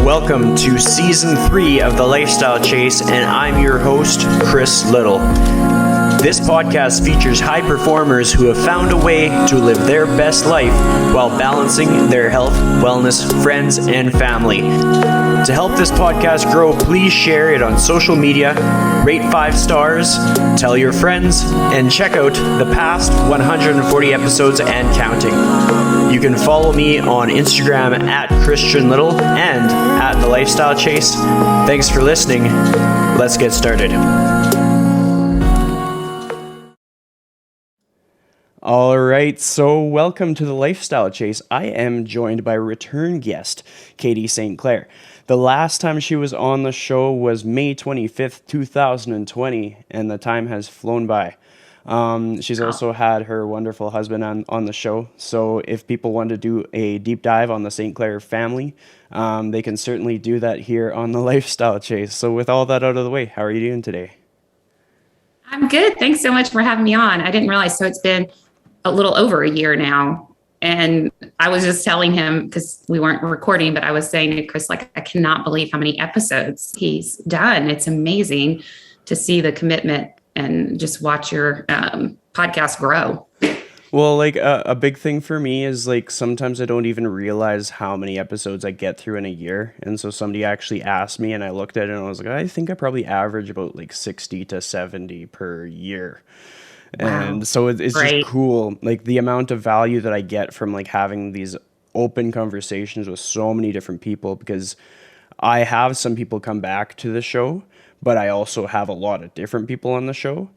Welcome to Season 3 of The Lifestyle Chase, and I'm your host, Chris Liddle. This podcast features high performers who have found a way to live their best life while balancing their health, wellness, friends, and family. To help this podcast grow, please share it on social media, rate 5 stars, tell your friends, and check out the past 140 episodes and counting. You can follow me on Instagram at Christian Liddle and at The Lifestyle Chase. Thanks for listening. Let's get started. All right, so welcome to The Lifestyle Chase. I am joined by return guest, Katie St. Clair. The last time she was on the show was May 25th, 2020, and the time has flown by. She's also had her wonderful husband on the show. So if people want to do a deep dive on the St. Clair family, they can certainly do that here on The Lifestyle Chase. So with all that out of the way, how are you doing today? I'm good. Thanks so much for having me on. I didn't realize. So it's been a little over a year now. And I was just telling him, because we weren't recording, but I was saying to Chris, like, I cannot believe how many episodes he's done. It's amazing to see the commitment and just watch your podcast grow. Well, like a big thing for me is like sometimes I don't even realize how many episodes I get through in a year. And so somebody actually asked me and I looked at it and I was like, I think I probably average about like 60 to 70 per year. Wow. And so it's Great. Just cool, like the amount of value that I get from like having these open conversations with so many different people, because I have some people come back to the show, but I also have a lot of different people on the show.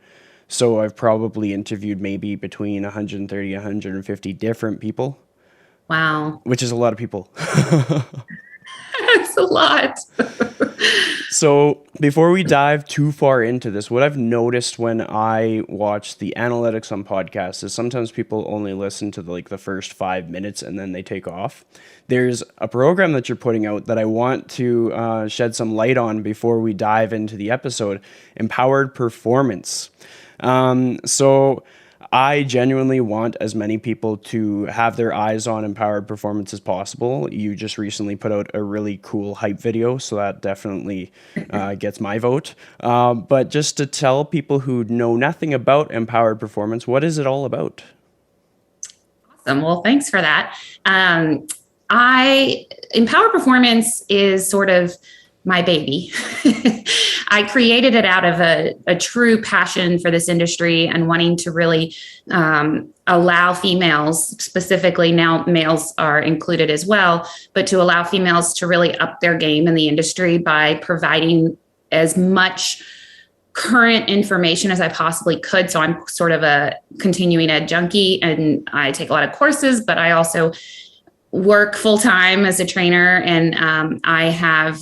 So I've probably interviewed maybe between 130, 150 different people. Wow. Which is a lot of people. That's a lot. So before we dive too far into this, what I've noticed when I watch the analytics on podcasts is sometimes people only listen to the first 5 minutes and then they take off. There's a program that you're putting out that I want to shed some light on before we dive into the episode, Empowered Performance. So I genuinely want as many people to have their eyes on Empowered Performance as possible. You just recently put out a really cool hype video, so that definitely gets my vote. But just to tell people who know nothing about Empowered Performance, what is it all about? Awesome. Well, thanks for that. Empowered Performance is sort of my baby. I created it out of a true passion for this industry and wanting to really allow females, specifically now males are included as well, but to allow females to really up their game in the industry by providing as much current information as I possibly could. So I'm sort of a continuing ed junkie and I take a lot of courses, but I also work full-time as a trainer, and I have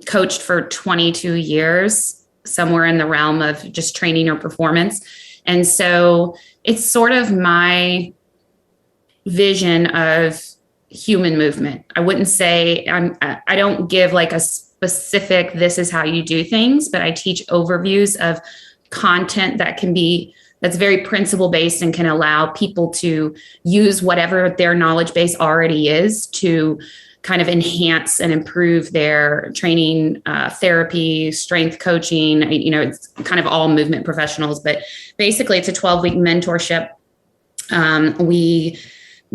coached for 22 years, somewhere in the realm of just training or performance. And so it's sort of my vision of human movement. I wouldn't say I don't give like a specific, this is how you do things, but I teach overviews of content that's very principle based and can allow people to use whatever their knowledge base already is to kind of enhance and improve their training, therapy, strength coaching. It's kind of all movement professionals, but basically it's a 12-week mentorship. We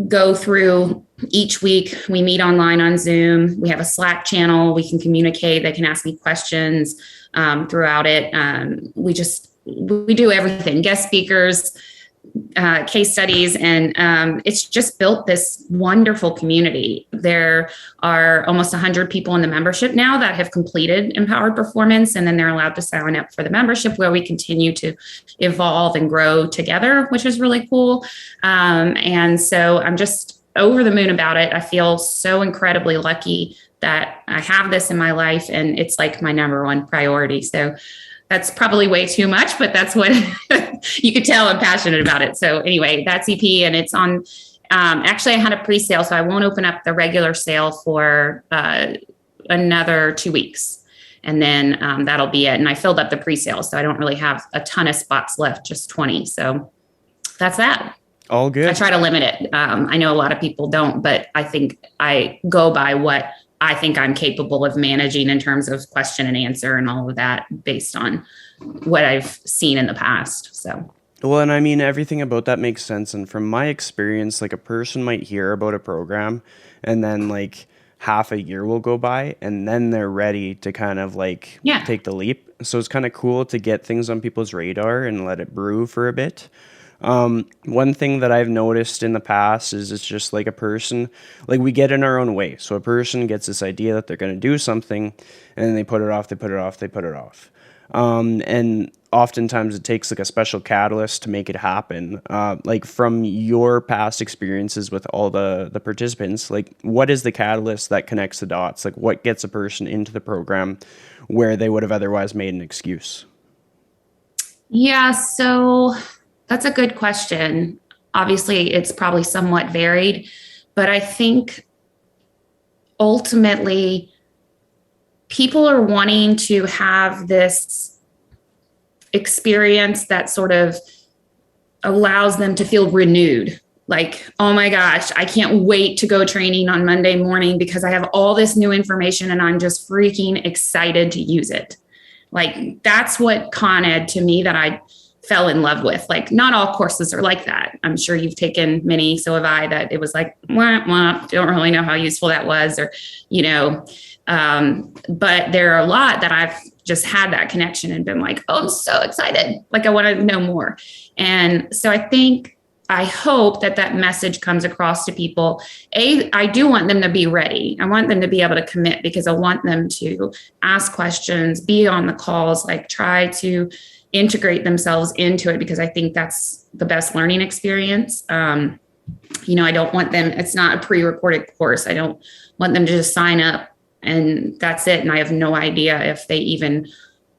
go through each week. We meet online on Zoom. We have a Slack channel. We can communicate. They can ask me questions throughout it. We do everything, guest speakers, case studies, and it's just built this wonderful community. There are almost 100 people in the membership now that have completed Empowered Performance, and then they're allowed to sign up for the membership where we continue to evolve and grow together, which is really cool. And so I'm just over the moon about it. I feel so incredibly lucky that I have this in my life, and it's like my number one priority. So that's probably way too much, but that's what you could tell I'm passionate about it. So anyway, that's EP, and it's on, actually I had a pre-sale, so I won't open up the regular sale for another 2 weeks. And then that'll be it. And I filled up the pre-sale, so I don't really have a ton of spots left, just 20. So that's that. All good. I try to limit it. I know a lot of people don't, but I think I go by what I think I'm capable of managing in terms of question and answer and all of that based on what I've seen in the past. So. Well, and I mean, everything about that makes sense. And from my experience, like a person might hear about a program and then like half a year will go by and then they're ready to kind of like Yeah. take the leap. So it's kind of cool to get things on people's radar and let it brew for a bit. One thing that I've noticed in the past is it's just like a person, like we get in our own way. So a person gets this idea that they're going to do something and then they put it off, they put it off, they put it off. And oftentimes it takes like a special catalyst to make it happen. Like from your past experiences with all the participants, like what is the catalyst that connects the dots? Like what gets a person into the program where they would have otherwise made an excuse? Yeah, so that's a good question. Obviously, it's probably somewhat varied, but I think ultimately people are wanting to have this experience that sort of allows them to feel renewed. Like, oh my gosh, I can't wait to go training on Monday morning because I have all this new information and I'm just freaking excited to use it. Like, that's what Con Ed to me that I fell in love with. Like, not all courses are like that. I'm sure you've taken many, so have I, that it was like, wah, wah, don't really know how useful that was, or, you know, but there are a lot that I've just had that connection and been like, oh, I'm so excited. Like, I want to know more. And so I hope that that message comes across to people. I do want them to be ready. I want them to be able to commit because I want them to ask questions, be on the calls, like try to integrate themselves into it because I think that's the best learning experience. You know, I don't want them, it's not a pre-recorded course. I don't want them to just sign up and that's it. And I have no idea if they even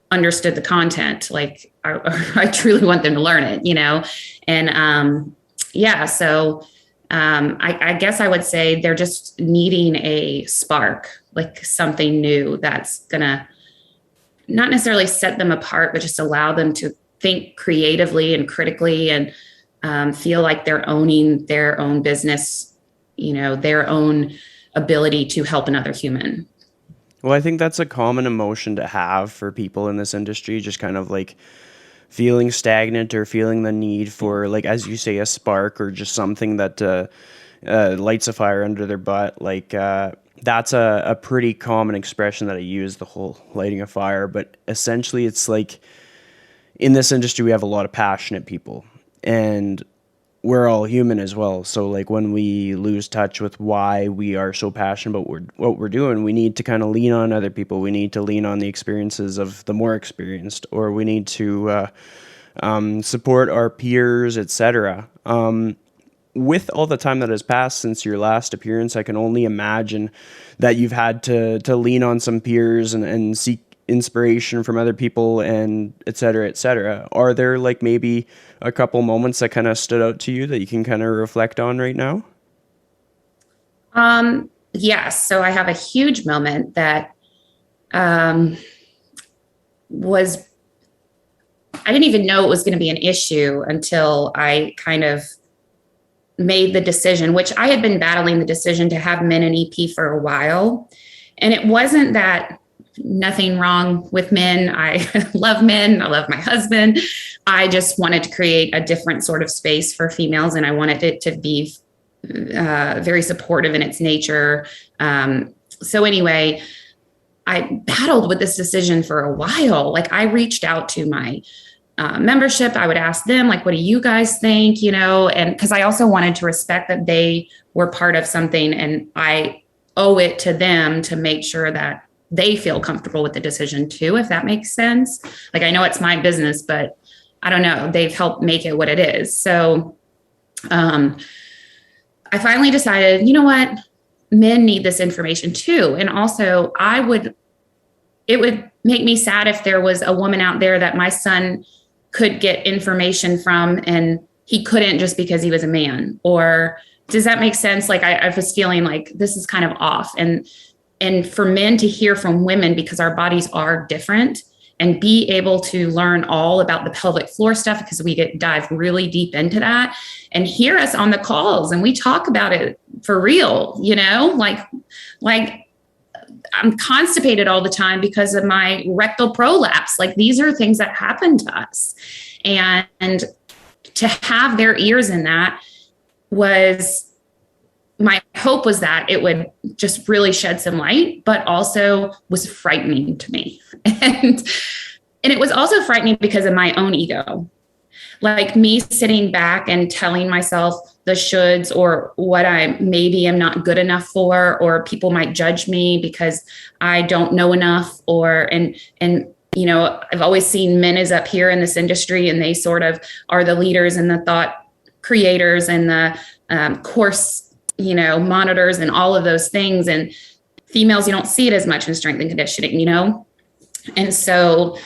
understood the content. Like I truly want them to learn it, you know? And yeah, so I guess I would say they're just needing a spark, like something new that's gonna not necessarily set them apart, but just allow them to think creatively and critically and feel like they're owning their own business, you know, their own ability to help another human. Well, I think that's a common emotion to have for people in this industry, just kind of like feeling stagnant or feeling the need for, like, as you say, a spark or just something that lights a fire under their butt. Like, that's a pretty common expression that I use, the whole lighting a fire. But essentially, it's like in this industry, we have a lot of passionate people. And we're all human as well. So like when we lose touch with why we are so passionate about what we're doing, we need to kind of lean on other people. We need to lean on the experiences of the more experienced, or we need to support our peers, etc. With all the time that has passed since your last appearance, I can only imagine that you've had to lean on some peers and seek inspiration from other people and et cetera, et cetera. Are there like maybe a couple moments that kind of stood out to you that you can kind of reflect on right now? Yes. So I have a huge moment that was, I didn't even know it was going to be an issue until I kind of made the decision, which I had been battling the decision to have men in EP for a while. And it wasn't that nothing wrong with men. I love men. I love my husband. I just wanted to create a different sort of space for females. And I wanted it to be very supportive in its nature. So anyway, I battled with this decision for a while. Like I reached out to my membership. I would ask them, like, what do you guys think? You know, and because I also wanted to respect that they were part of something and I owe it to them to make sure that they feel comfortable with the decision too, if that makes sense. Like, I know it's my business, but I don't know, they've helped make it what it is. So I finally decided, you know what, men need this information too. And also it would make me sad if there was a woman out there that my son could get information from and he couldn't just because he was a man. Or does that make sense? Like I was feeling like this is kind of off. And for men to hear from women, because our bodies are different, and be able to learn all about the pelvic floor stuff, because we dive really deep into that, and hear us on the calls and we talk about it for real, you know, like I'm constipated all the time because of my rectal prolapse. Like, these are things that happen to us. And to have their ears in that was, my hope was that it would just really shed some light, but also was frightening to me. And it was also frightening because of my own ego. Like, me sitting back and telling myself the shoulds, or what I maybe am not good enough for, or people might judge me because I don't know enough, and you know, I've always seen men as up here in this industry, and they sort of are the leaders and the thought creators and the course, you know, monitors and all of those things. And females, you don't see it as much in strength and conditioning, you know? And so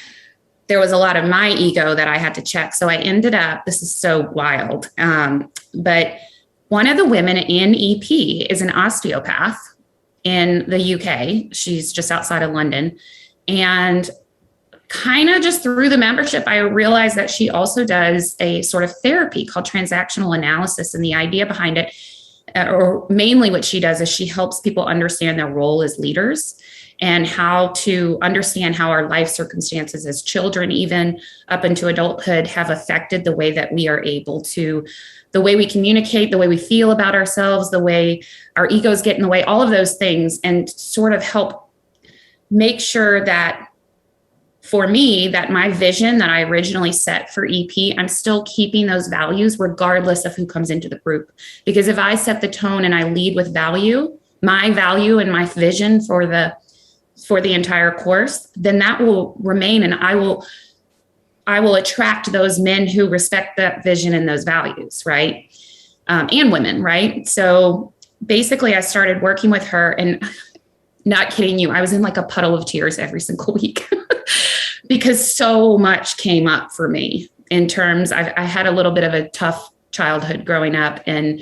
there was a lot of my ego that I had to check. So I ended up, this is so wild, but one of the women in EP is an osteopath in the UK. She's just outside of London. And kind of just through the membership, I realized that she also does a sort of therapy called transactional analysis. And the idea behind it, or mainly what she does, is she helps people understand their role as leaders, and how to understand how our life circumstances as children, even up into adulthood, have affected the way that we are able to, the way we communicate, the way we feel about ourselves, the way our egos get in the way, all of those things, and sort of help make sure that, for me, that my vision that I originally set for EP, I'm still keeping those values regardless of who comes into the group. Because if I set the tone and I lead with value, my value and my vision for the entire course, then that will remain, and I will attract those men who respect that vision and those values, right? And women, right? So basically, I started working with her, and not kidding you, I was in like a puddle of tears every single week because so much came up for me in terms, I had a little bit of a tough childhood growing up, and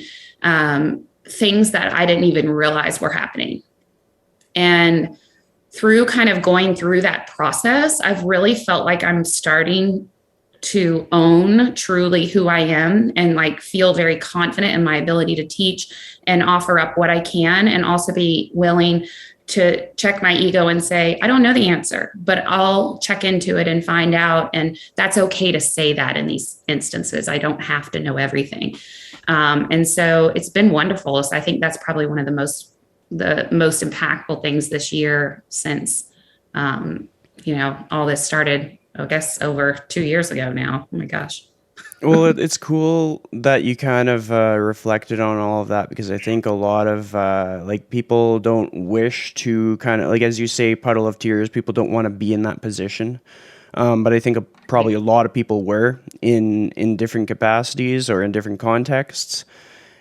things that I didn't even realize were happening. And through kind of going through that process, I've really felt like I'm starting to own truly who I am, and like feel very confident in my ability to teach and offer up what I can, and also be willing to check my ego and say, I don't know the answer, but I'll check into it and find out. And that's okay to say that in these instances. I don't have to know everything. And so it's been wonderful. So I think that's probably one of the most impactful things this year since, you know, all this started, I guess, over 2 years ago now. Oh my gosh. Well, it's cool that you kind of reflected on all of that, because I think a lot of like people don't wish to kind of, like, as you say, puddle of tears, people don't want to be in that position. But I think probably a lot of people were in different capacities or in different contexts.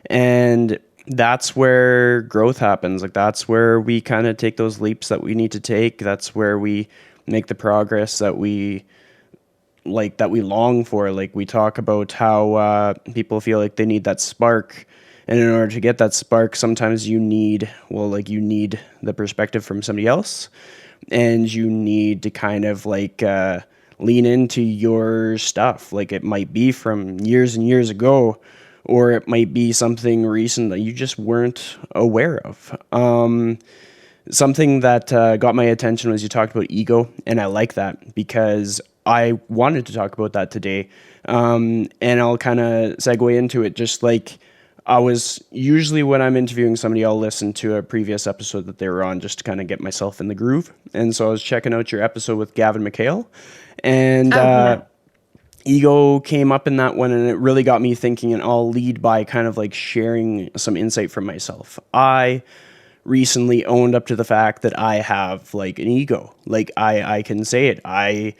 And that's where growth happens. Like, that's where we kind of take those leaps that we need to take. That's where we make the progress that we long for. Like, we talk about how people feel like they need that spark. And in order to get that spark, sometimes you need the perspective from somebody else. And you need to kind of like lean into your stuff. Like, it might be from years and years ago, or it might be something recent that you just weren't aware of. Something that got my attention was you talked about ego, and I like that because I wanted to talk about that today. And I'll kind of segue into it. Just like, I was usually, when I'm interviewing somebody, I'll listen to a previous episode that they were on just to kind of get myself in the groove. And so I was checking out your episode with Gavin McHale, and ego came up in that one, and it really got me thinking. And I'll lead by kind of like sharing some insight from myself. I recently owned up to the fact that I have like an ego. Like, I can say it. I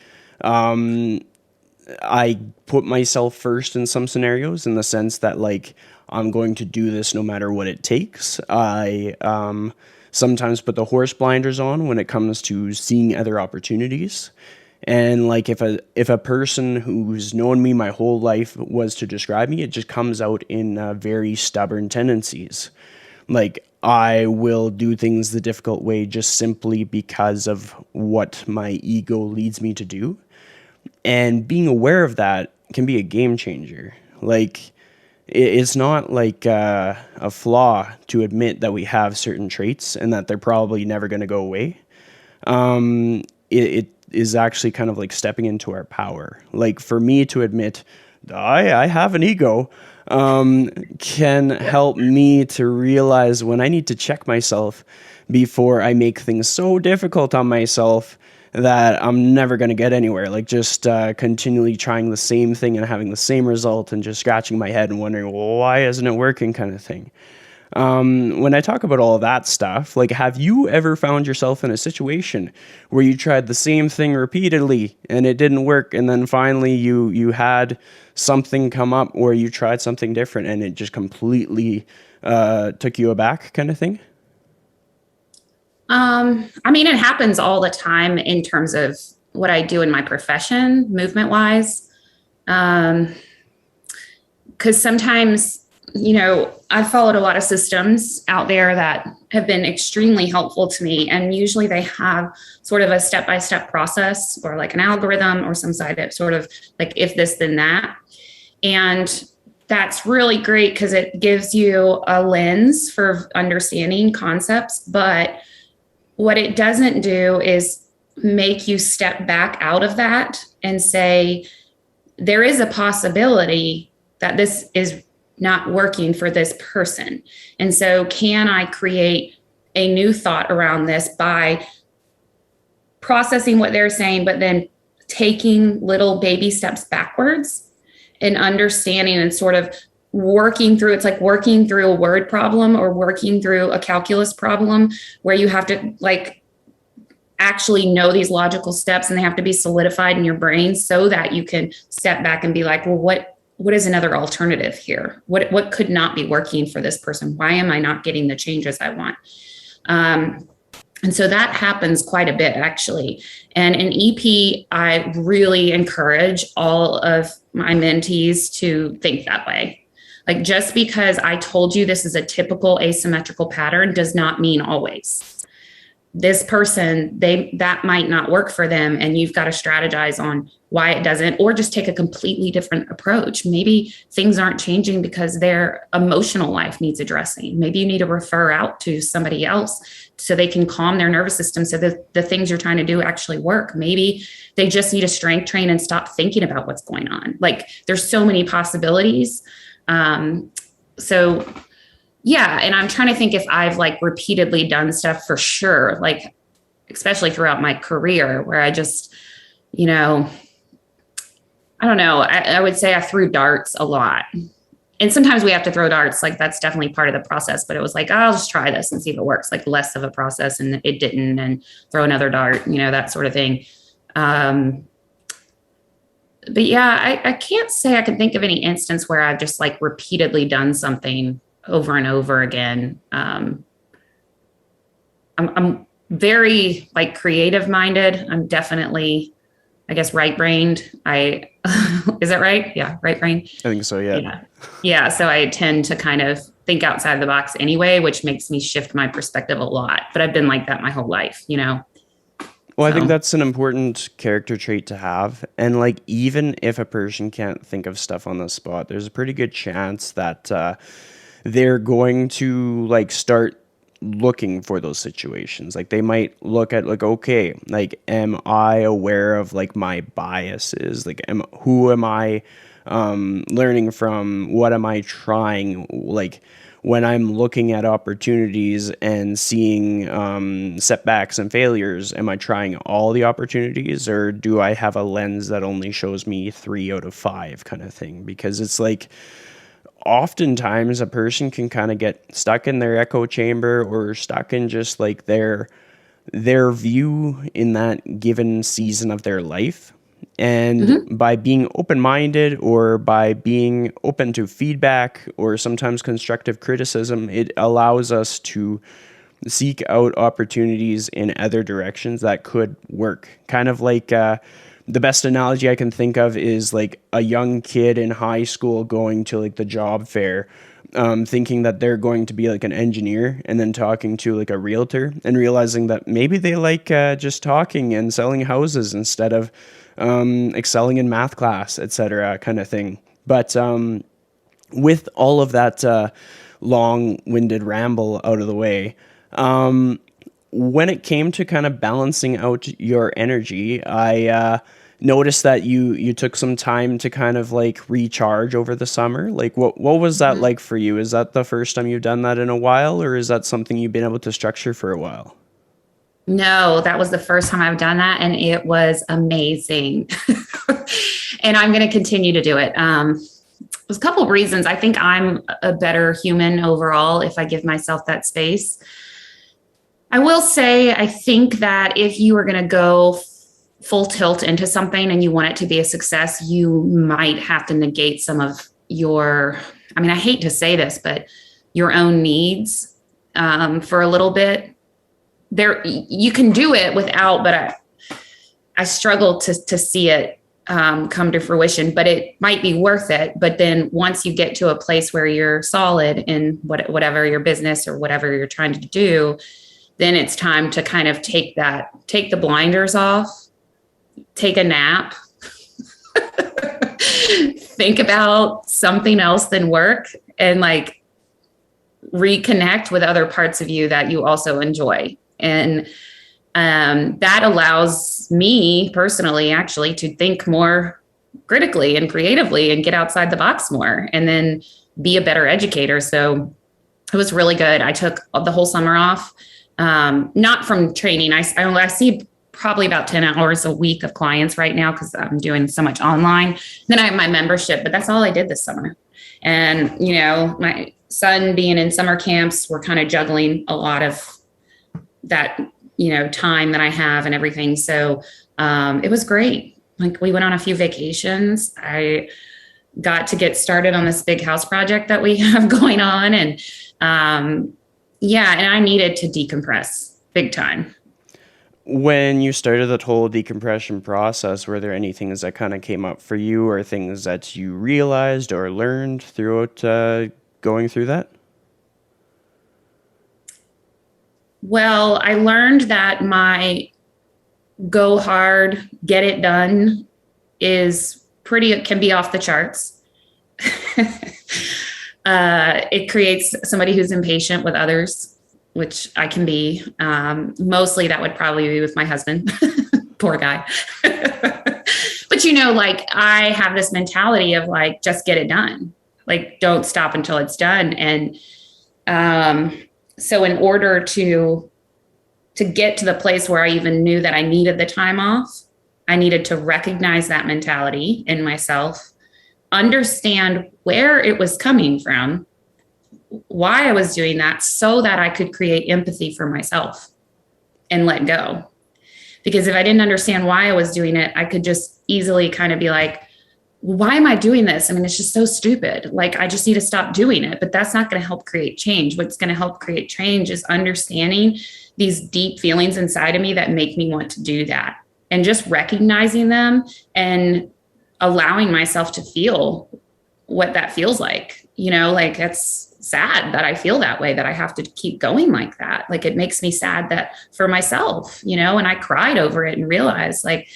put myself first in some scenarios, in the sense that, like, I'm going to do this no matter what it takes. I sometimes put the horse blinders on when it comes to seeing other opportunities. And like, if a person who's known me my whole life was to describe me, it just comes out in very stubborn tendencies. Like, I will do things the difficult way just simply because of what my ego leads me to do. And being aware of that can be a game changer. Like, it's not like a flaw to admit that we have certain traits and that they're probably never going to go away. It is actually kind of like stepping into our power. Like for me to admit I have an ego can help me to realize when I need to check myself before I make things so difficult on myself that I'm never going to get anywhere. Like just continually trying the same thing and having the same result and just scratching my head and wondering, well, why isn't it working kind of thing. When I talk about all of that stuff, like, have you ever found yourself in a situation where you tried the same thing repeatedly and it didn't work, and then finally you had something come up where you tried something different and it just completely took you aback, kind of thing? I mean, it happens all the time in terms of what I do in my profession, movement wise. Because sometimes, I've followed a lot of systems out there that have been extremely helpful to me. And usually they have sort of a step-by-step process or like an algorithm or some side of sort of like if this, then that. And that's really great because it gives you a lens for understanding concepts. But what it doesn't do is make you step back out of that and say, there is a possibility that this is not working for this person. And so can I create a new thought around this by processing what they're saying, but then taking little baby steps backwards and understanding and sort of working through, it's like working through a word problem or working through a calculus problem where you have to like actually know these logical steps and they have to be solidified in your brain so that you can step back and be like, well, what is another alternative here? What could not be working for this person? Why am I not getting the changes I want? And so that happens quite a bit, actually. And in EP, I really encourage all of my mentees to think that way. Like, just because I told you this is a typical asymmetrical pattern does not mean always. This person, that might not work for them, and you've got to strategize on why it doesn't, or just take a completely different approach. Maybe things aren't changing because their emotional life needs addressing. Maybe you need to refer out to somebody else so they can calm their nervous system so that the things you're trying to do actually work. Maybe they just need to strength train and stop thinking about what's going on. Like, there's so many possibilities. So yeah. And I'm trying to think if I've like repeatedly done stuff for sure, like, especially throughout my career where I just, I don't know. I would say I threw darts a lot. And sometimes we have to throw darts. Like, that's definitely part of the process, but it was like, I'll just try this and see if it works, like less of a process, and it didn't, and throw another dart, that sort of thing. But yeah, I can't say I can think of any instance where I've just like repeatedly done something over and over again. I'm very like creative minded. I'm definitely, I guess, right brained. Is that right? Yeah. Right brained. I think so. Yeah. Yeah. So I tend to kind of think outside the box anyway, which makes me shift my perspective a lot, but I've been like that my whole life, Well, I think that's an important character trait to have. And like, even if a person can't think of stuff on the spot, there's a pretty good chance that they're going to like start looking for those situations. Like, they might look at like, okay, like, am I aware of like my biases? Like, who am I learning from? What am I trying? Like, when I'm looking at opportunities and seeing setbacks and failures, am I trying all the opportunities, or do I have a lens that only shows me 3 out of 5 kind of thing? Because it's like, oftentimes a person can kind of get stuck in their echo chamber or stuck in just like their view in that given season of their life. And by being open-minded or by being open to feedback or sometimes constructive criticism, it allows us to seek out opportunities in other directions that could work. Kind of like the best analogy I can think of is like a young kid in high school going to like the job fair, thinking that they're going to be like an engineer, and then talking to like a realtor and realizing that maybe they like just talking and selling houses instead of excelling in math class, etc., kind of thing. But with all of that long-winded ramble out of the way, when it came to kind of balancing out your energy, I noticed that you took some time to kind of like recharge over the summer. Like what was that like for you? Is that the first time you've done that in a while, or is that something you've been able to structure for a while? No, that was the first time I've done that, and it was amazing. And I'm going to continue to do it. There's a couple of reasons. I think I'm a better human overall if I give myself that space. I will say, I think that if you are going to go full tilt into something and you want it to be a success, you might have to negate some of your, I mean, I hate to say this, but your own needs for a little bit. There, you can do it without, but I struggle to see it come to fruition, but it might be worth it. But then once you get to a place where you're solid in whatever your business or whatever you're trying to do, then it's time to kind of take the blinders off, take a nap, think about something else than work, and like reconnect with other parts of you that you also enjoy. And that allows me personally, actually, to think more critically and creatively and get outside the box more and then be a better educator. So it was really good. I took the whole summer off, not from training. I see probably about 10 hours a week of clients right now because I'm doing so much online. Then I have my membership, but that's all I did this summer. And, you know, my son being in summer camps, we're kind of juggling a lot of that, you know, time that I have and everything. So it was great. Like we went on a few vacations. I got to get started on this big house project that we have going on. And yeah, and I needed to decompress big time. When you started that whole decompression process, were there any things that kind of came up for you or things that you realized or learned throughout going through that? Well, I learned that my go hard, get it done it can be off the charts. It creates somebody who's impatient with others, which I can be. Mostly that would probably be with my husband. Poor guy. But, you know, like I have this mentality of like, just get it done. Like, don't stop until it's done. And so in order to get to the place where I even knew that I needed the time off, I needed to recognize that mentality in myself, understand where it was coming from, why I was doing that, so that I could create empathy for myself and let go. Because if I didn't understand why I was doing it, I could just easily kind of be like, why am I doing this? I mean, it's just so stupid. Like, I just need to stop doing it. But that's not going to help create change. What's going to help create change is understanding these deep feelings inside of me that make me want to do that, and just recognizing them and allowing myself to feel what that feels like. You know, like it's sad that I feel that way, that I have to keep going like that. Like, it makes me sad that for myself, you know, and I cried over it and realized like,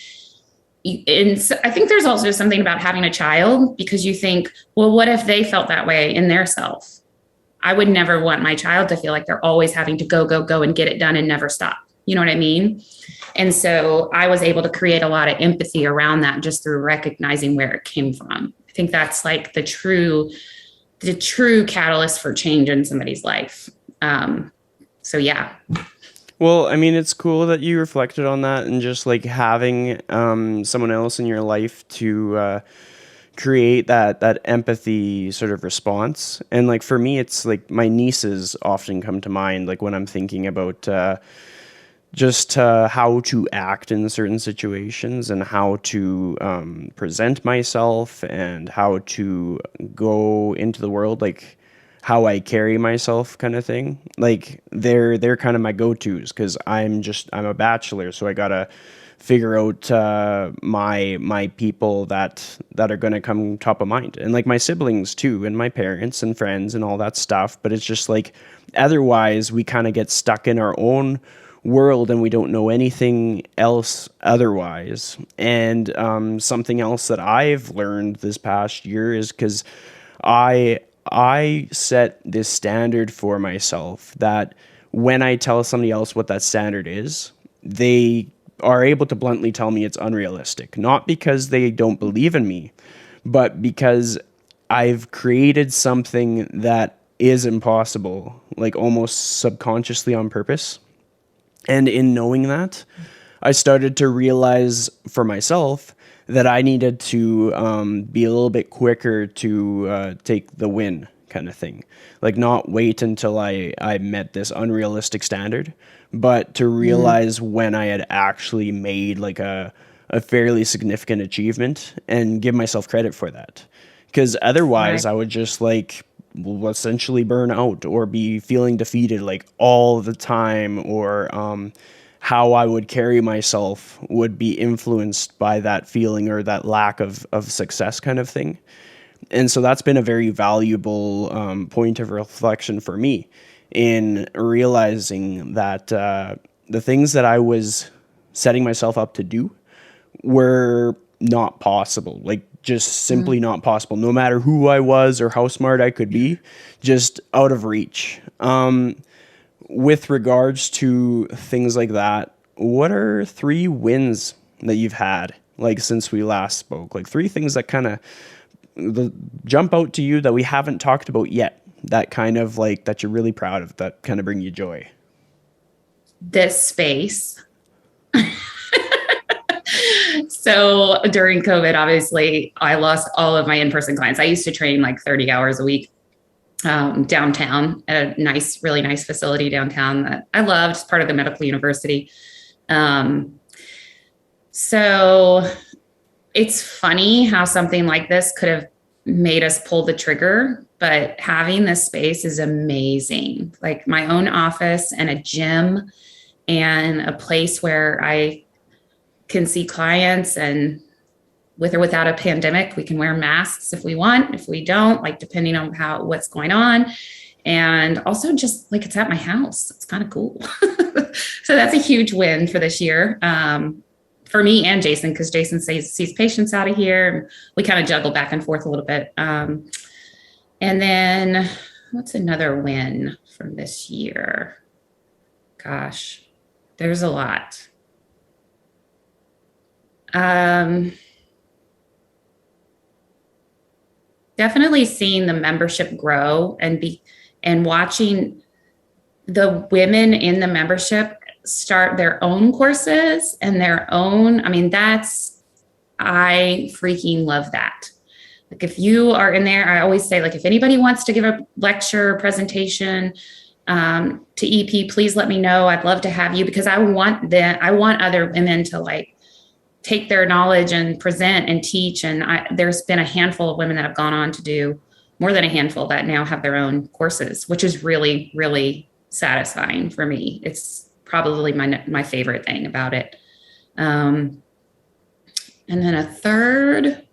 and so I think there's also something about having a child, because you think, well, what if they felt that way in their self? I would never want my child to feel like they're always having to go and get it done and never stop. You know what I mean? And so I was able to create a lot of empathy around that just through recognizing where it came from. I think that's like the true catalyst for change in somebody's life. So yeah. Well, I mean, it's cool that you reflected on that and just like having someone else in your life to create that empathy sort of response. And like for me, it's like my nieces often come to mind, like when I'm thinking about just how to act in certain situations and how to present myself and how to go into the world, like how I carry myself kind of thing. Like they're kind of my go-tos, because I'm a bachelor, so I gotta figure out my people that are gonna come top of mind, and like my siblings too, and my parents and friends and all that stuff. But it's just like otherwise we kind of get stuck in our own world and we don't know anything else otherwise. And something else that I've learned this past year is, because I set this standard for myself that when I tell somebody else what that standard is, they are able to bluntly tell me it's unrealistic. Not because they don't believe in me, but because I've created something that is impossible, like almost subconsciously on purpose. And in knowing that, I started to realize for myself that I needed to be a little bit quicker to take the win, kind of thing. Like, not wait until I met this unrealistic standard, but to realize when I had actually made like a fairly significant achievement and give myself credit for that. Because otherwise, Right. I would just like essentially burn out or be feeling defeated like all the time, or how I would carry myself would be influenced by that feeling or that lack of success, kind of thing. And so that's been a very valuable point of reflection for me in realizing that the things that I was setting myself up to do were not possible. Like, just simply not possible. No matter who I was or how smart I could be, just out of reach. With regards to things like that, what are 3 wins that you've had, like, since we last spoke? Like, 3 things that kind of jump out to you that we haven't talked about yet, that kind of like that you're really proud of, that kind of bring you joy. This space. So during COVID, obviously, I lost all of my in-person clients. I used to train like 30 hours a week downtown at a nice, really nice facility downtown that I loved. It's part of the medical university. So it's funny how something like this could have made us pull the trigger, but having this space is amazing. Like my own office and a gym and a place where I can see clients, and with or without a pandemic, we can wear masks if we want. If we don't, like depending on what's going on. And also just like it's at my house. It's kind of cool. So that's a huge win for this year. For me and Jason, because Jason sees patients out of here. We kind of juggle back and forth a little bit. And then what's another win from this year? Gosh, there's a lot. Definitely seeing the membership grow and watching the women in the membership start their own courses and their own. I mean, I freaking love that. Like if you are in there, I always say, like, if anybody wants to give a lecture or presentation to EP, please let me know. I'd love to have you, because I want other women to like take their knowledge and present and teach. And there's been a handful of women that have gone on to do more than a handful that now have their own courses, which is really, really satisfying for me. It's probably my favorite thing about it. And then a third,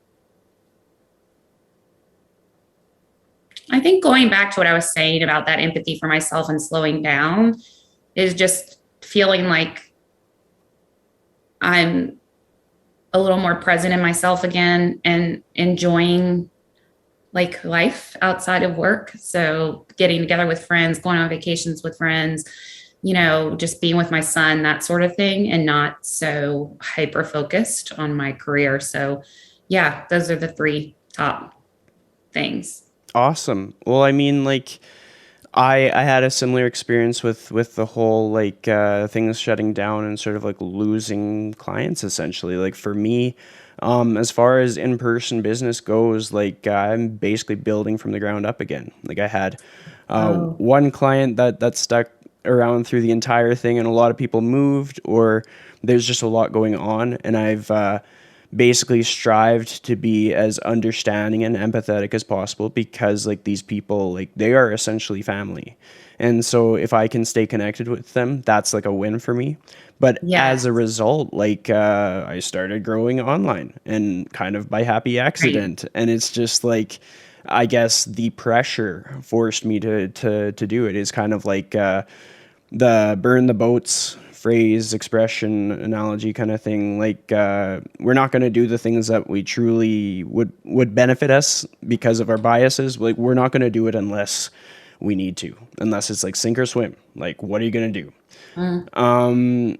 I think going back to what I was saying about that empathy for myself and slowing down is just feeling like I'm a little more present in myself again and enjoying like life outside of work. So getting together with friends, going on vacations with friends, just being with my son, that sort of thing, and not so hyper focused on my career. So yeah, those are the 3 top things. Awesome. Well, I mean, like, I had a similar experience with the whole like things shutting down and sort of like losing clients, essentially. Like for me, as far as in-person business goes, like I'm basically building from the ground up again. Like I had one client that stuck around through the entire thing, and a lot of people moved, or there's just a lot going on, and I've basically strived to be as understanding and empathetic as possible, because like these people, like they are essentially family. And so if I can stay connected with them, that's like a win for me. But as a Yes. result, like I started growing online, and kind of by happy Right. accident. And it's just like, I guess the pressure forced me to do it. Is kind of like the burn the boats phrase, expression, analogy kind of thing. Like, we're not going to do the things that we truly would benefit us because of our biases. Like, we're not going to do it unless we need to, unless it's like sink or swim. Like, what are you going to do? I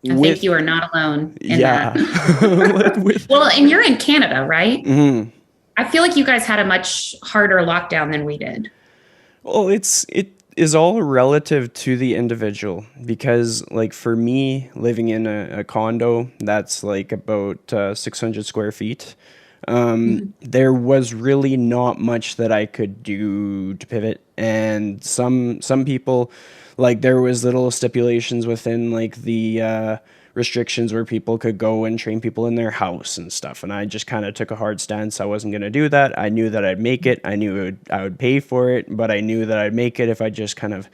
think you are not alone in Yeah. that. Well, and you're in Canada, right? Mm-hmm. I feel like you guys had a much harder lockdown than we did. Well, it is all relative to the individual, because like for me, living in a condo that's like about 600 square feet, there was really not much that I could do to pivot. And some people, like, there was little stipulations within like the restrictions where people could go and train people in their house and stuff. And I just kind of took a hard stance. I wasn't going to do that. I knew that I'd make it. I knew I would pay for it, but I knew that I'd make it if I just kind of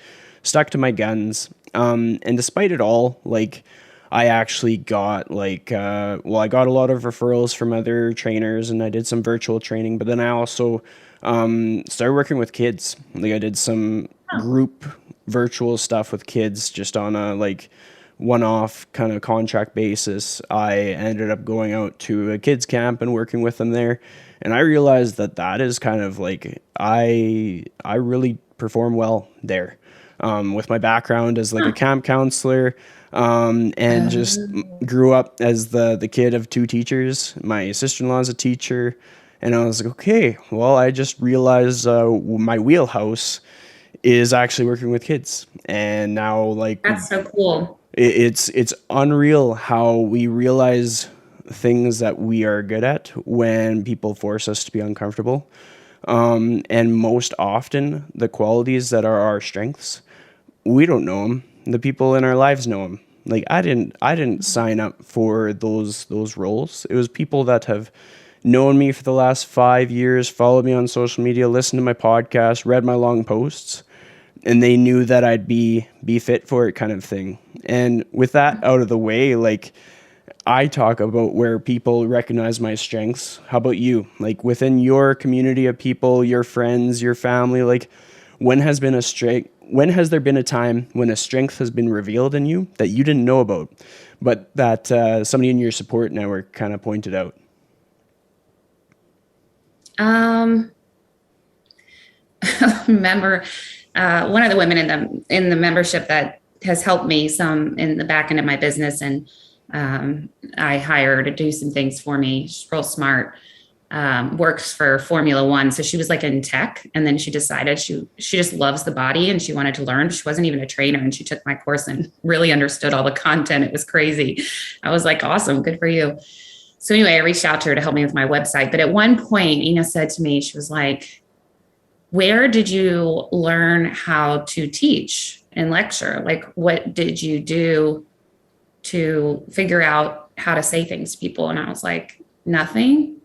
stuck to my guns. And despite it all, like, I actually got like, I got a lot of referrals from other trainers, and I did some virtual training, but then I also started working with kids. Like, I did some group virtual stuff with kids just on a like one-off kind of contract basis. I ended up going out to a kids camp and working with them there, and I realized that is kind of like I really perform well there, with my background as like a camp counselor, and just grew up as the kid of two teachers. My sister-in-law is a teacher, and I was like, okay, well, I just realized my wheelhouse is actually working with kids. And now, like, that's so cool. It's unreal how we realize things that we are good at when people force us to be uncomfortable. And most often, the qualities that are our strengths, we don't know them. The people in our lives know them. Like, I didn't sign up for those roles. It was people that have known me for the last 5 years, followed me on social media, listened to my podcast, read my long posts, and they knew that I'd be fit for it, kind of thing. And with that out of the way, like, I talk about where people recognize my strengths. How about you? Like, within your community of people, your friends, your family, like, when has there been a time when a strength has been revealed in you that you didn't know about, but that somebody in your support network kind of pointed out? Remember, one of the women in the membership that has helped me some in the back end of my business, and I hire her to do some things for me. She's real smart. Works for Formula One. So she was like in tech, and then she decided she just loves the body and she wanted to learn. She wasn't even a trainer, and she took my course and really understood all the content. It was crazy. I was like, awesome, good for you. So anyway, I reached out to her to help me with my website. But at one point, Ina said to me, she was like, where did you learn how to teach and lecture? Like, what did you do to figure out how to say things to people? And I was like, nothing.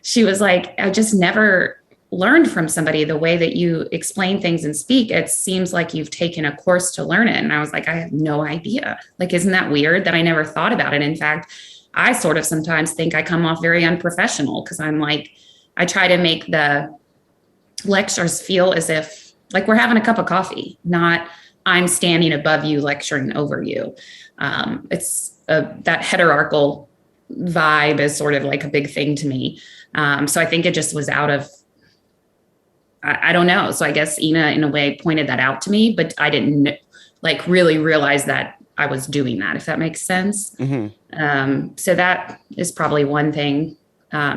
She was like, I just never learned from somebody the way that you explain things and speak. It seems like you've taken a course to learn it. And I was like, I have no idea. Like, isn't that weird that I never thought about it? In fact, I sort of sometimes think I come off very unprofessional because I'm like, I try to make the lectures feel as if like we're having a cup of coffee, not I'm standing above you lecturing over you. It's that hierarchical vibe is sort of like a big thing to me. So I think it just was out of, I don't know. So I guess Ina in a way pointed that out to me, but I didn't like really realize that I was doing that, if that makes sense. Mm-hmm. So that is probably one thing.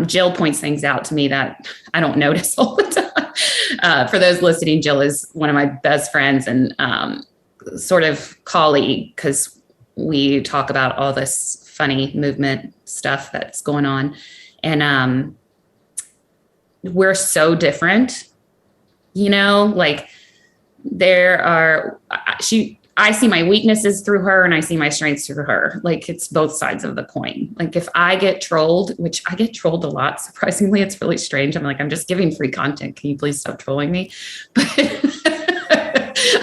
Jill points things out to me that I don't notice all the time. For those listening, Jill is one of my best friends and sort of colleague, because we talk about all this funny movement stuff that's going on. And we're so different, you know, like I see my weaknesses through her and I see my strengths through her. Like, it's both sides of the coin. Like, if I get trolled, which I get trolled a lot, surprisingly, it's really strange. I'm like, I'm just giving free content. Can you please stop trolling me? But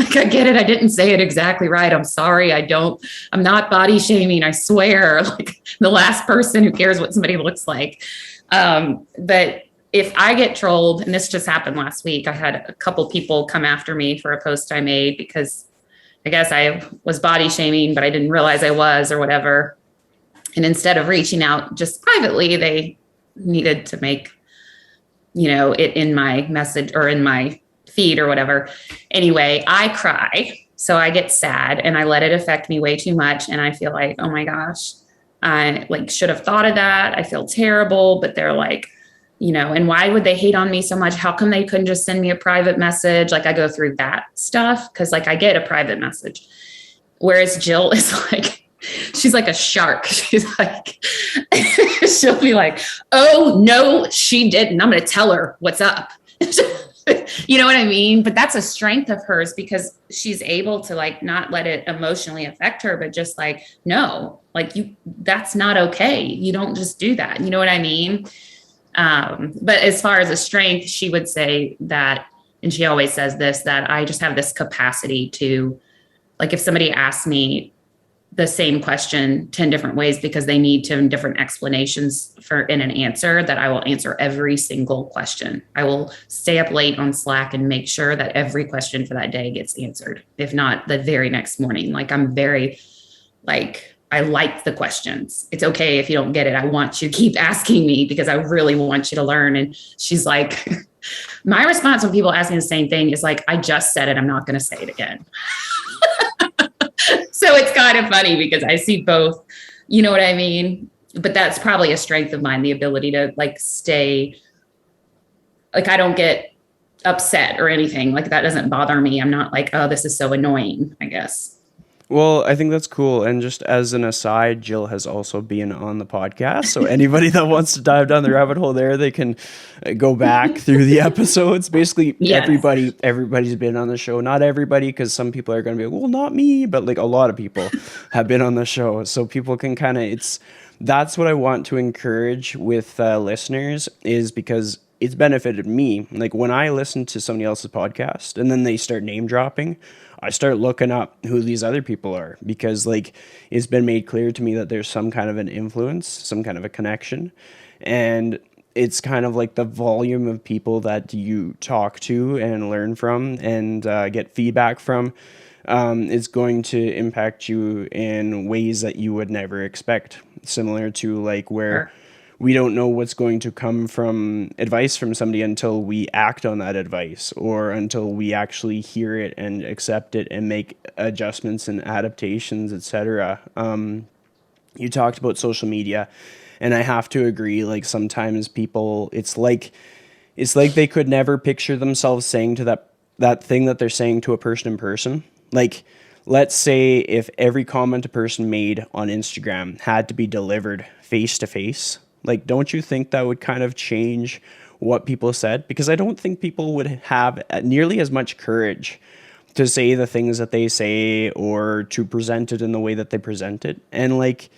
like, I get it. I didn't say it exactly right. I'm sorry. I'm not body shaming. I swear, like, the last person who cares what somebody looks like. But if I get trolled, and this just happened last week, I had a couple people come after me for a post I made because I guess I was body shaming, but I didn't realize I was or whatever. And instead of reaching out just privately, they needed to make, it in my message or in my feed or whatever. Anyway, I cry. So I get sad and I let it affect me way too much. And I feel like, oh my gosh, I like should have thought of that. I feel terrible, but they're like, and why would they hate on me so much? How come they couldn't just send me a private message? Like I go through that stuff because like I get a private message. Whereas Jill is like, she's like a shark. She's like, she'll be like, oh no, she didn't. I'm going to tell her what's up. You know what I mean? But that's a strength of hers because she's able to like not let it emotionally affect her, but just like, no, like that's not okay. You don't just do that. You know what I mean? But as far as a strength, she would say that, and she always says this, that I just have this capacity to, like, if somebody asks me the same question 10 different ways because they need 10 different explanations in an answer, that I will answer every single question. I will stay up late on Slack and make sure that every question for that day gets answered, if not the very next morning. Like I'm very I like the questions. It's okay if you don't get it. I want you to keep asking me because I really want you to learn. And she's like, my response when people ask me the same thing is like, I just said it. I'm not going to say it again. So it's kind of funny because I see both, you know what I mean? But that's probably a strength of mine, the ability to like stay, like I don't get upset or anything. Like that doesn't bother me. I'm not like, oh, this is so annoying, I guess. Well, I think that's cool. And just as an aside, Jill has also been on the podcast. So anybody that wants to dive down the rabbit hole there, they can go back through the episodes. Basically, Yes. everybody's been on the show. Not everybody, because some people are going to be like, well, not me. But like a lot of people have been on the show. So people can kind of, that's what I want to encourage with listeners, is because it's benefited me. Like when I listen to somebody else's podcast and then they start name dropping, I start looking up who these other people are, because like it's been made clear to me that there's some kind of an influence, some kind of a connection. And it's kind of like the volume of people that you talk to and learn from and get feedback from is going to impact you in ways that you would never expect. Similar to like where we don't know what's going to come from advice from somebody until we act on that advice, or until we actually hear it and accept it and make adjustments and adaptations, etc. You talked about social media, and I have to agree, like sometimes people, it's like they could never picture themselves saying to that thing that they're saying to a person in person. Like, let's say if every comment a person made on Instagram had to be delivered face to face, like, don't you think that would kind of change what people said? Because I don't think people would have nearly as much courage to say the things that they say or to present it in the way that they present it. And like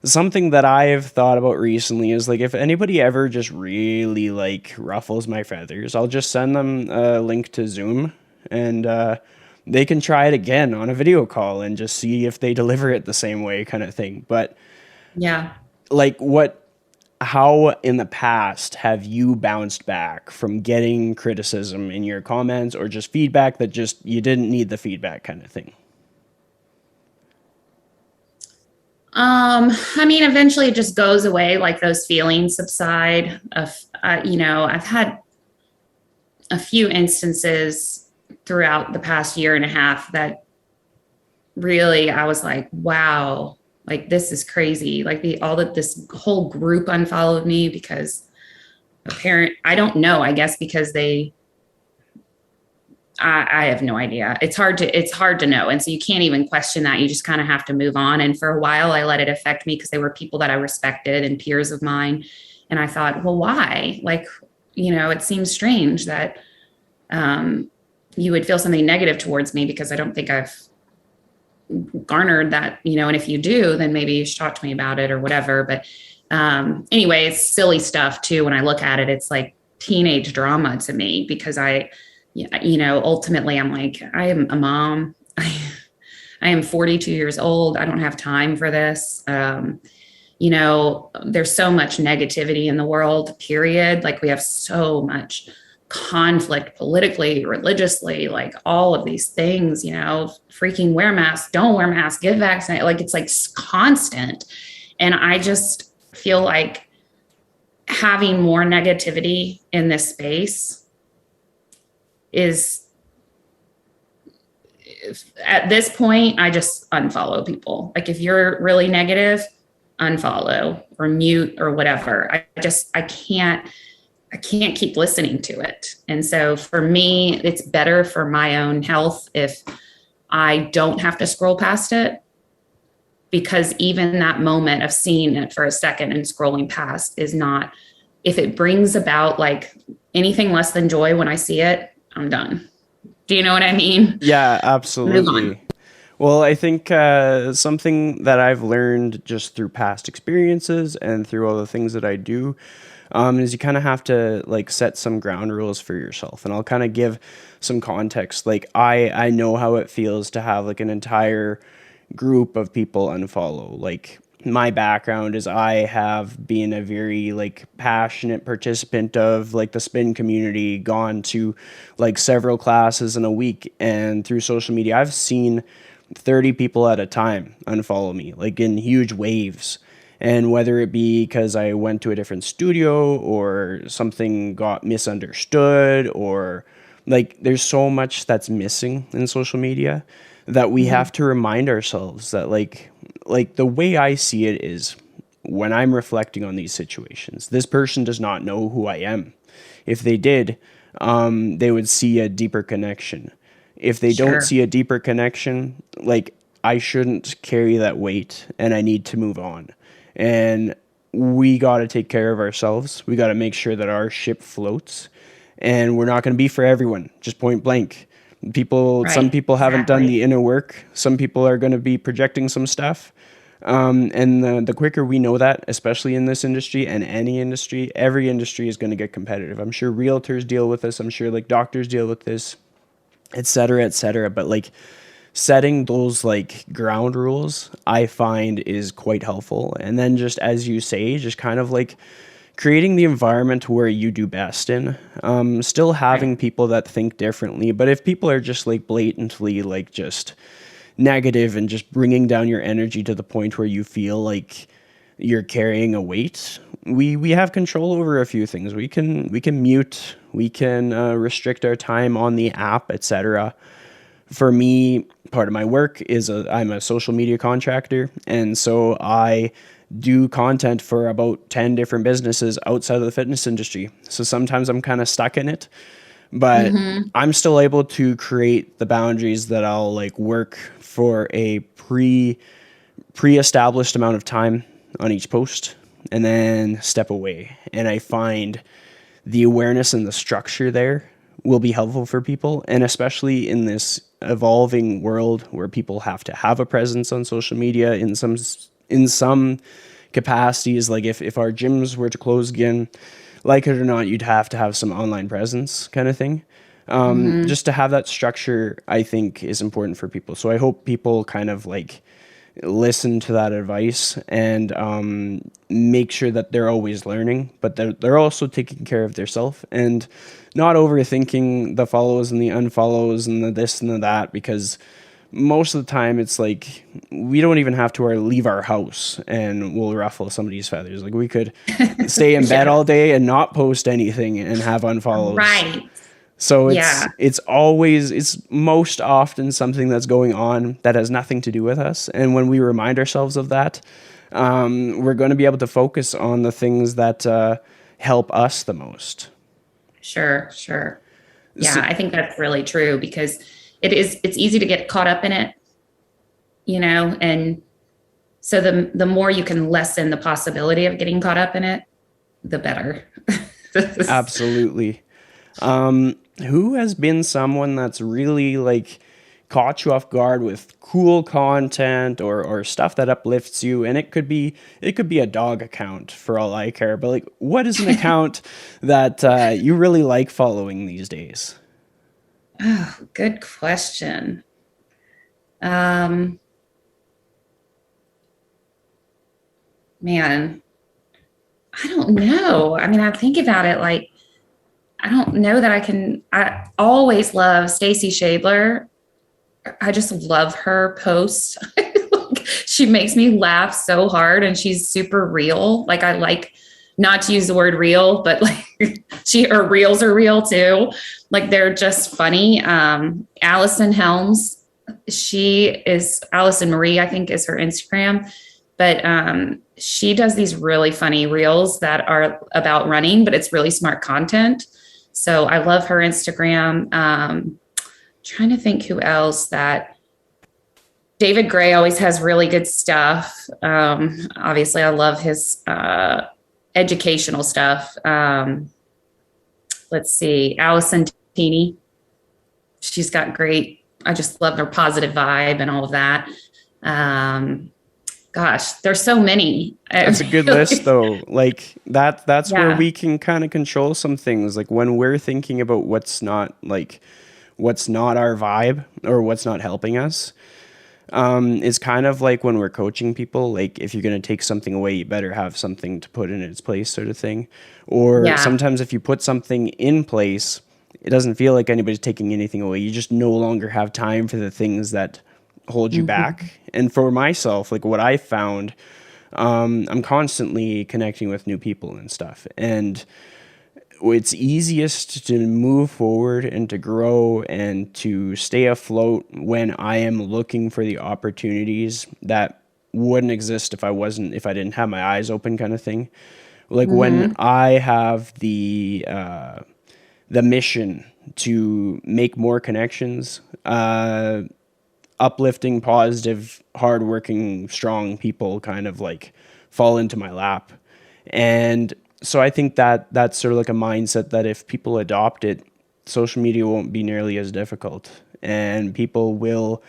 something that I've thought about recently is like, if anybody ever just really like ruffles my feathers, I'll just send them a link to Zoom and they can try it again on a video call and just see if they deliver it the same way, kind of thing. But yeah, like how in the past have you bounced back from getting criticism in your comments, or just feedback that just you didn't need the feedback, kind of thing? I mean, eventually it just goes away, like those feelings subside. I've had a few instances throughout the past year and a half that really I was like, wow, like this is crazy. Like this whole group unfollowed me because I don't know, I guess because I have no idea. It's hard to know. And so you can't even question that. You just kind of have to move on. And for a while I let it affect me because they were people that I respected and peers of mine. And I thought, well, why? Like, it seems strange that you would feel something negative towards me because I don't think I've garnered that, and if you do, then maybe you should talk to me about it or whatever. But anyway, it's silly stuff too. When I look at it, it's like teenage drama to me because ultimately I'm like, I am a mom. I am 42 years old. I don't have time for this. There's so much negativity in the world, period. Like we have so much conflict politically, religiously, like all of these things, freaking wear masks, don't wear masks, get vaccinated. Like it's like constant. And I just feel like having more negativity in this space is, at this point, I just unfollow people. Like if you're really negative, unfollow or mute or whatever. I can't keep listening to it. And so for me, it's better for my own health if I don't have to scroll past it, because even that moment of seeing it for a second and scrolling past is not, if it brings about like anything less than joy when I see it, I'm done. Do you know what I mean? Yeah, absolutely. Well, I think something that I've learned just through past experiences and through all the things that I do is you kind of have to like set some ground rules for yourself. And I'll kind of give some context. Like I know how it feels to have like an entire group of people unfollow. Like my background is I have been a very like passionate participant of like the spin community, gone to like several classes in a week, and through social media I've seen 30 people at a time unfollow me, like in huge waves. And whether it be because I went to a different studio or something got misunderstood, or like there's so much that's missing in social media that we have to remind ourselves that like the way I see it is, when I'm reflecting on these situations, this person does not know who I am. If they did, they would see a deeper connection. If they don't see a deeper connection, like I shouldn't carry that weight and I need to move on. And we got to take care of ourselves. We got to make sure that our ship floats, and we're not going to be for everyone, just point blank. Some people haven't done the inner work. Some people are going to be projecting some stuff. And the quicker we know that, especially in this industry and any industry, every industry is going to get competitive. I'm sure realtors deal with this. I'm sure like doctors deal with this, et cetera, et cetera. But like setting those like ground rules, I find is quite helpful. And then just as you say, just kind of like creating the environment where you do best in, still having people that think differently. But if people are just like blatantly like just negative and just bringing down your energy to the point where you feel like you're carrying a weight, we have control over a few things. We can mute, we can restrict our time on the app, etc. For me, part of my work is I'm a social media contractor, and so I do content for about 10 different businesses outside of the fitness industry. So sometimes I'm kind of stuck in it, but I'm still able to create the boundaries that I'll like work for a pre-established amount of time on each post and then step away. And I find the awareness and the structure there will be helpful for people, and especially in this evolving world where people have to have a presence on social media in some capacities. Like if our gyms were to close again, like it or not, you'd have to have some online presence kind of thing. Just to have that structure, I think, is important for people. So I hope people kind of like listen to that advice and make sure that they're always learning, but they're also taking care of themselves and not overthinking the follows and the unfollows and the this and the that, because most of the time it's like we don't even have to leave our house and we'll ruffle somebody's feathers. Like we could stay in bed all day and not post anything and have unfollows. Right. So it's most often something that's going on that has nothing to do with us. And when we remind ourselves of that, we're going to be able to focus on the things that help us the most. Sure. Yeah, I think that's really true, because it's easy to get caught up in it, and so the more you can lessen the possibility of getting caught up in it, the better. Absolutely. Who has been someone that's really like caught you off guard with cool content or stuff that uplifts you? And it could be a dog account for all I care, but like, what is an account that you really like following these days? Oh, good question. Man, I don't know. I mean, I think about it like, I don't know that I always love Stacy Shadler. I just love her posts. She makes me laugh so hard and she's super real. Like I like not to use the word real, but like her reels are real too. Like they're just funny. Allison Helms, she is Allison Marie, I think is her Instagram. But she does these really funny reels that are about running, but it's really smart content. So I love her Instagram. Trying to think who else that David Gray always has really good stuff. Obviously, I love his educational stuff. Let's see, Allison Teeny. She's got great. I just love her positive vibe and all of that. Gosh, there's so many. That's a good list though. Like that's where we can kind of control some things. Like when we're thinking about what's not our vibe or what's not helping us. It's kind of like when we're coaching people, like if you're going to take something away, you better have something to put in its place sort of thing. Or sometimes if you put something in place, it doesn't feel like anybody's taking anything away. You just no longer have time for the things that hold you back. And for myself, like what I found, I'm constantly connecting with new people and stuff. And it's easiest to move forward and to grow and to stay afloat when I am looking for the opportunities that wouldn't exist if I didn't have my eyes open kind of thing. Like when I have the mission to make more connections, uplifting, positive, hardworking, strong people kind of like fall into my lap. And so I think that that's sort of like a mindset that if people adopt it, social media won't be nearly as difficult and people will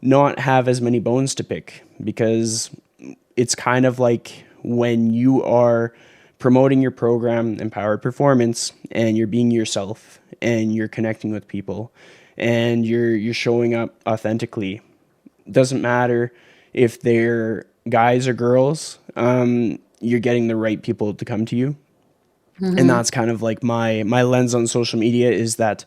not have as many bones to pick, because it's kind of like when you are promoting your program, Empowered Performance, and you're being yourself and you're connecting with people and you're showing up authentically. Doesn't matter if they're guys or girls, you're getting the right people to come to you. And that's kind of like my lens on social media, is that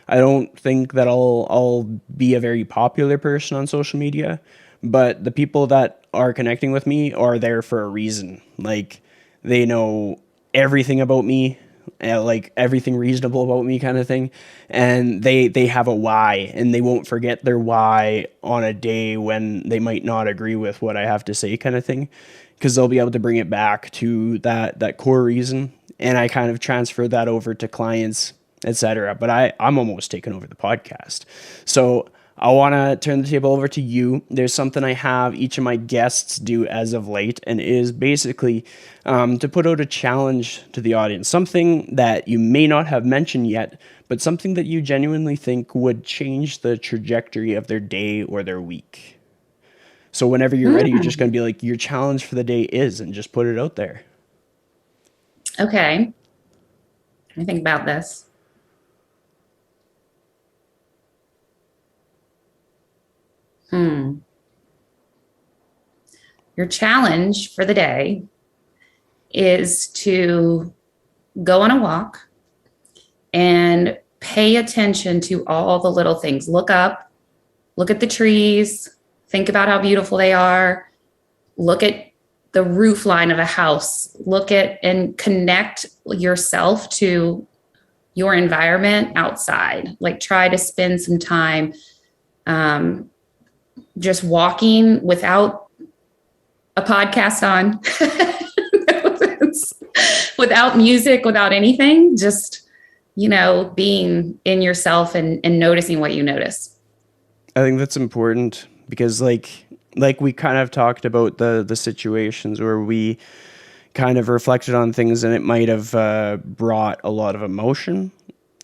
I don't think that I'll be a very popular person on social media, but the people that are connecting with me are there for a reason. Like they know everything about me, like everything reasonable about me kind of thing. And they have a why, and they won't forget their why on a day when they might not agree with what I have to say kind of thing, because they'll be able to bring it back to that core reason. And I kind of transfer that over to clients, etc. But I'm almost taking over the podcast. So I want to turn the table over to you. There's something I have each of my guests do as of late, and it is basically to put out a challenge to the audience, something that you may not have mentioned yet, but something that you genuinely think would change the trajectory of their day or their week. So whenever you're ready, you're just going to be like, your challenge for the day is, and just put it out there. Okay. Let me think about this. Your challenge for the day is to go on a walk and pay attention to all the little things. Look up, look at the trees, think about how beautiful they are, look at the roof line of a house, look at and connect yourself to your environment outside. Like try to spend some time just walking without a podcast on, without music, without anything, just, being in yourself and noticing what you notice. I think that's important because like we kind of talked about the situations where we kind of reflected on things and it might have brought a lot of emotion.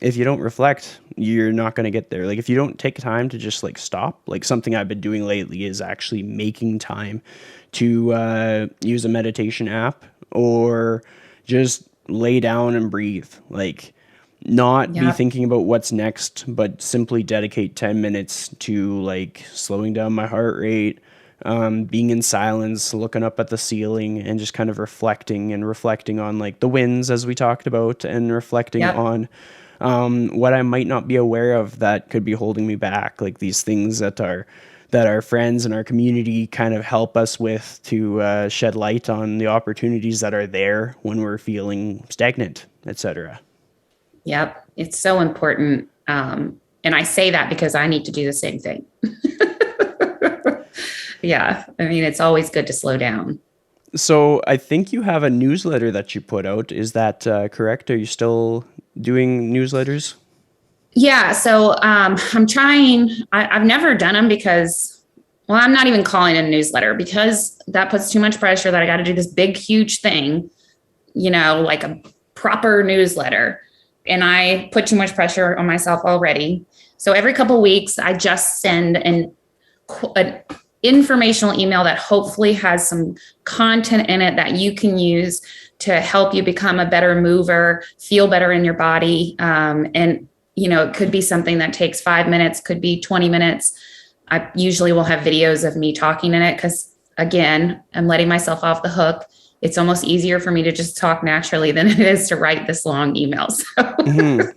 If you don't reflect, you're not going to get there. Like if you don't take time to just like stop, like something I've been doing lately is actually making time to use a meditation app or just lay down and breathe. Like not be thinking about what's next, but simply dedicate 10 minutes to like slowing down my heart rate, being in silence, looking up at the ceiling, and just kind of reflecting on like the wins as we talked about, and reflecting Yep. on what I might not be aware of that could be holding me back, like these things that our friends and our community kind of help us with to shed light on the opportunities that are there when we're feeling stagnant, etc. Yep. It's so important. And I say that because I need to do the same thing. Yeah. I mean, it's always good to slow down. So I think you have a newsletter that you put out. Is that correct? Are you still doing newsletters? Yeah. So I'm trying, I've never done them because, well, I'm not even calling it a newsletter because that puts too much pressure that I got to do this big, huge thing, like a proper newsletter. And I put too much pressure on myself already. So every couple of weeks, I just send an informational email that hopefully has some content in it that you can use to help you become a better mover, feel better in your body. And it could be something that takes 5 minutes, could be 20 minutes. I usually will have videos of me talking in it because, again, I'm letting myself off the hook. It's almost easier for me to just talk naturally than it is to write this long email. So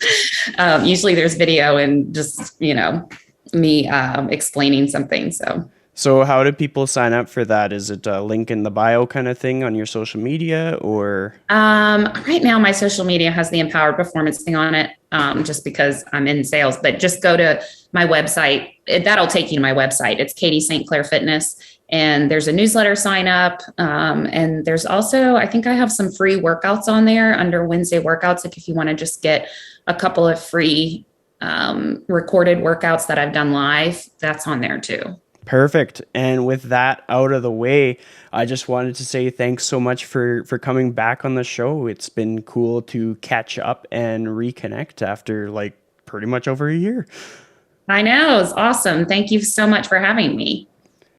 usually there's video and just, me explaining something. So how do people sign up for that? Is it a link in the bio kind of thing on your social media, or? Right now, my social media has the empowered performance thing on it, just because I'm in sales. But just go to my website. That'll take you to my website. It's Katie St. Clair Fitness, and there's a newsletter sign up. And there's also, I think I have some free workouts on there under Wednesday workouts. Like if you want to just get a couple of free recorded workouts that I've done live, that's on there too. Perfect. And with that out of the way, I just wanted to say thanks so much for coming back on the show. It's been cool to catch up and reconnect after like pretty much over a year. I know. It's awesome. Thank you so much for having me.